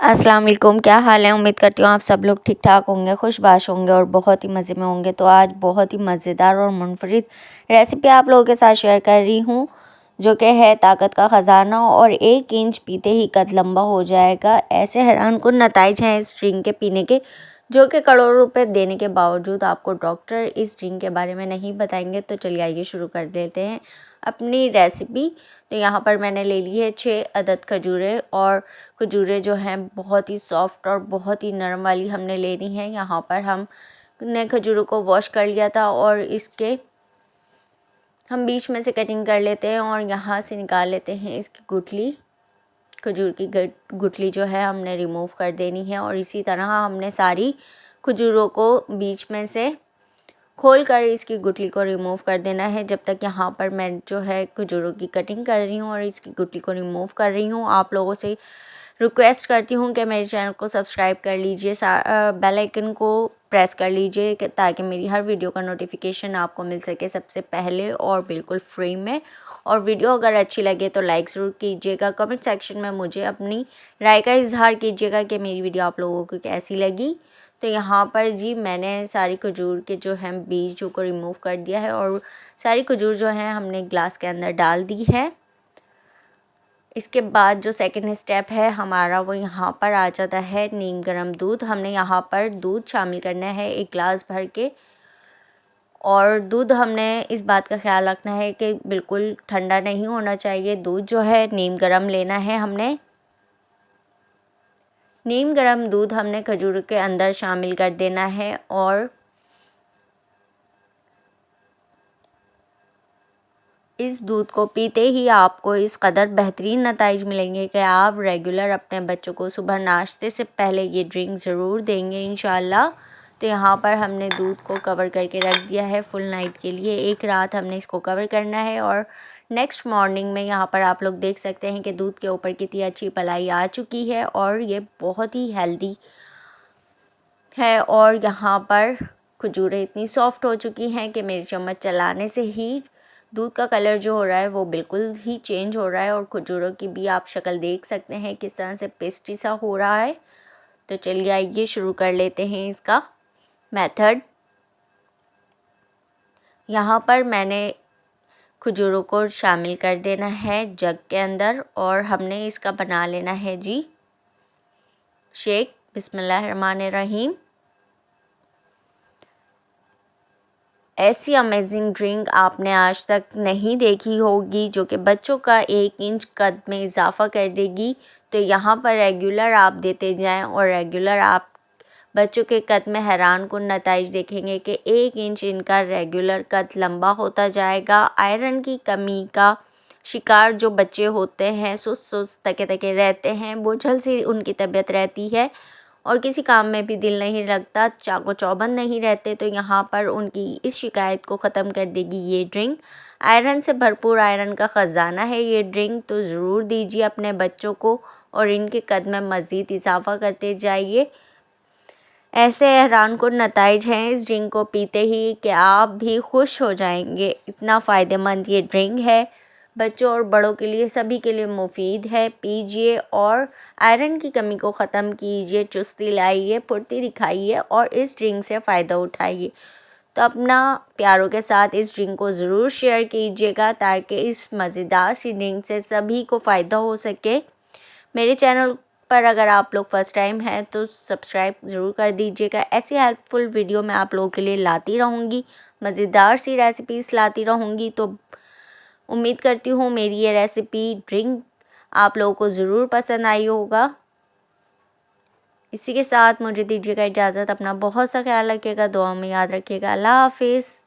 अस्सलाम वालेकुम, क्या हाल है। उम्मीद करती हूँ आप सब लोग ठीक ठाक होंगे, खुशबाश होंगे और बहुत ही मज़े में होंगे। तो आज बहुत ही मज़ेदार और मुनफरिद रेसिपी आप लोगों के साथ शेयर कर रही हूँ, जो कि है ताकत का ख़जाना। और 1 इंच पीते ही कद लंबा हो जाएगा। ऐसे हैरान कुन नताइज हैं इस ड्रिंक के पीने के, जो कि करोड़ों रुपए देने के बावजूद आपको डॉक्टर इस ड्रिंक के बारे में नहीं बताएंगे। तो चलिए आइए शुरू कर देते हैं अपनी रेसिपी। तो यहाँ पर मैंने ले ली है 6 अदद खजूरें, और खजूरें जो हैं बहुत ही सॉफ्ट और बहुत ही नरम वाली हमने लेनी है। यहाँ पर हमने खजूरों को वॉश कर लिया था और इसके हम बीच में से कटिंग कर लेते हैं और यहाँ से निकाल लेते हैं इसकी गुठली। खजूर की गुठली जो है हमने रिमूव कर देनी है, और इसी तरह हमने सारी खजूरों को बीच में से खोल कर इसकी गुठली को रिमूव कर देना है। जब तक यहाँ पर मैं जो है खजूरों की कटिंग कर रही हूँ और इसकी गुठली को रिमूव कर रही हूँ, आप लोगों से रिक्वेस्ट करती हूँ कि मेरे चैनल को सब्सक्राइब कर लीजिए, बेल आइकन को प्रेस कर लीजिए ताकि मेरी हर वीडियो का नोटिफिकेशन आपको मिल सके सबसे पहले और बिल्कुल फ्री में। और वीडियो अगर अच्छी लगे तो लाइक ज़रूर कीजिएगा। कमेंट सेक्शन में मुझे अपनी राय का इजहार कीजिएगा कि मेरी वीडियो आप लोगों को कैसी लगी। तो यहाँ पर जी मैंने सारी खजूर के जो हैं बीजों को रिमूव कर दिया है, और सारी खजूर जो हैं हमने ग्लास के अंदर डाल दी है। इसके बाद जो सेकंड स्टेप है हमारा, वो यहाँ पर आ जाता है नीम गर्म दूध। हमने यहाँ पर दूध शामिल करना है 1 गिलास भर के, और दूध हमने इस बात का ख्याल रखना है कि बिल्कुल ठंडा नहीं होना चाहिए। दूध जो है नीम गर्म लेना है हमने। नीम गर्म दूध हमने खजूर के अंदर शामिल कर देना है, और इस दूध को पीते ही आपको इस कदर बेहतरीन नताइज मिलेंगे कि आप रेगुलर अपने बच्चों को सुबह नाश्ते से पहले ये ड्रिंक ज़रूर देंगे इंशाल्लाह। तो यहाँ पर हमने दूध को कवर करके रख दिया है फुल नाइट के लिए। 1 रात हमने इसको कवर करना है, और नेक्स्ट मॉर्निंग में यहाँ पर आप लोग देख सकते हैं कि दूध के ऊपर कितनी अच्छी पलाई आ चुकी है, और ये बहुत ही हेल्दी है। और यहाँ पर खजूरें इतनी सॉफ्ट हो चुकी हैं कि मेरी चम्मच चलाने से ही दूध का कलर जो हो रहा है वो बिल्कुल ही चेंज हो रहा है, और खजूरों की भी आप शक्ल देख सकते हैं किस तरह से पेस्ट्री सा हो रहा है। तो चलिए आइए शुरू कर लेते हैं इसका मेथड। यहाँ पर मैंने खजूरों को शामिल कर देना है जग के अंदर, और हमने इसका बना लेना है जी शेक। बिस्मिल्लाहिर्रहमानिर्रहीम। ऐसी अमेजिंग ड्रिंक आपने आज तक नहीं देखी होगी, जो कि बच्चों का 1 इंच कद में इजाफ़ा कर देगी। तो यहाँ पर रेगुलर आप देते जाएं, और रेगुलर आप बच्चों के कद में हैरान कुन नताइज देखेंगे कि 1 इंच इनका रेगुलर कद लंबा होता जाएगा। आयरन की कमी का शिकार जो बच्चे होते हैं, सुस्त सुस्त तके तके रहते हैं, बोझल सी उनकी तबीयत रहती है और किसी काम में भी दिल नहीं लगता, चाको चौबंद नहीं रहते, तो यहाँ पर उनकी इस शिकायत को ख़त्म कर देगी ये ड्रिंक। आयरन से भरपूर, आयरन का ख़जाना है ये ड्रिंक। तो ज़रूर दीजिए अपने बच्चों को, और इनके कद में मज़ीद इजाफ़ा करते जाइए। ऐसे हैरान कुन नताइज हैं इस ड्रिंक को पीते ही कि आप भी खुश हो जाएंगे। इतना फ़ायदेमंद ये ड्रिंक है, बच्चों और बड़ों के लिए सभी के लिए मुफीद है। पीजिए और आयरन की कमी को ख़त्म कीजिए, चुस्ती लाइए, फुर्ती दिखाइए और इस ड्रिंक से फ़ायदा उठाइए। तो अपना प्यारों के साथ इस ड्रिंक को ज़रूर शेयर कीजिएगा, ताकि इस मज़ेदार सी ड्रिंक से सभी को फ़ायदा हो सके। मेरे चैनल पर अगर आप लोग फर्स्ट टाइम हैं तो सब्सक्राइब ज़रूर कर दीजिएगा। ऐसी हेल्पफुल वीडियो मैं आप लोगों के लिए लाती रहूँगी, मज़ेदार सी रेसिपीज़ लाती रहूँगी। तो उम्मीद करती हूँ मेरी ये रेसिपी ड्रिंक आप लोगों को ज़रूर पसंद आई होगा। इसी के साथ मुझे दीजिएगा इजाज़त। अपना बहुत सा ख्याल रखिएगा, दुआ में याद रखिएगा। अल्लाह हाफिज़।